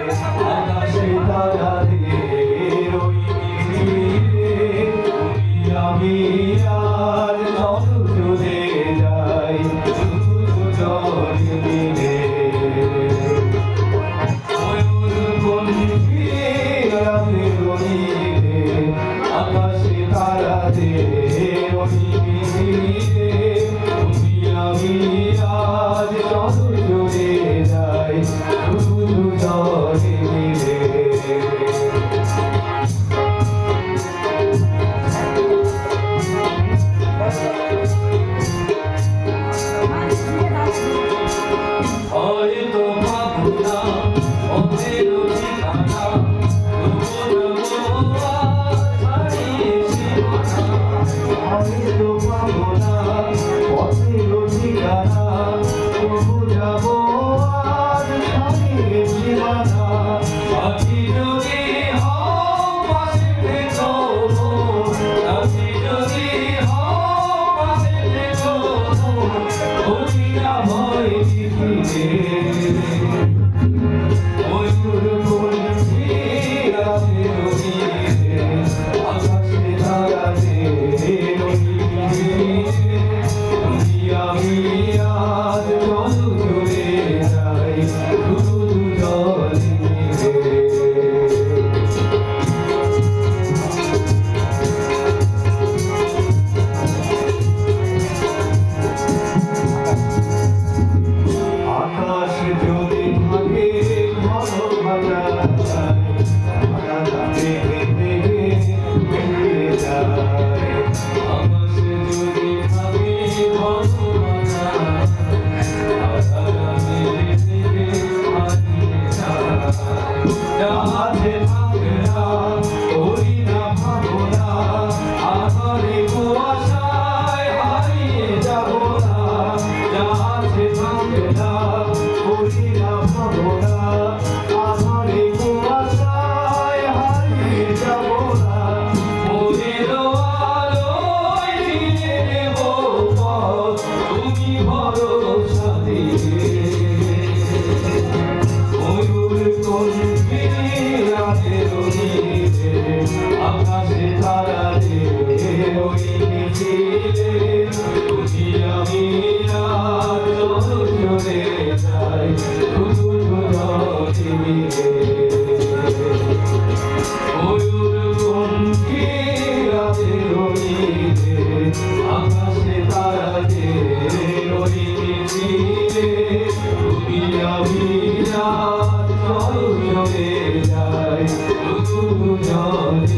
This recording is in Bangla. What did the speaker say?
আকাশে তারাদের ওই মিছিলে আমি আর চল চলে যাই দুজনে মিলে আকাশে তারাদের ওই মিছিলে আমি আজ চল চলে যাই দুজনে মিলে হয়তো ভাবনা পথের ঠিকানা হয়তো ভাবনা পথের ঠিকানা তবু যাব আর হারিয়ে সীমানা আছি যদি হও পাশে থেকো আছি যদি হও পাশে থেকো করিয়া ভয় দিতে ময়ূর বলছি রাতে রঙিনে আকাশে তারাদের আমি আজ চল চলে যাই দুজনে মিলে আকাশ যদি ভাগে ঘন ভাটা আকাশ যদি ভাগে ঘন যাহাতে ভাগে না করি না ভাবনা আধারে কুয়াশায় হারিয়ে যাব না যাহাতে ভাগে না করি না ভাবনা আধারে কুয়াশায় হারিয়ে যাব না মোদের আলোয় ফিরে নেব পথ তুমি ভরসা দিয়ে ময়ূর কণ্ঠে রাতের নীলে আকাশে তারাদের ওই মিছিলে তুমি আমি আর চল চলে যাই দুজনে মিলে ময়ূর কণ্ঠে রাতের নীলে আকাশে তারাদের ওই মিছিলে তুমি আমি আর চল চলে যাই দুজনে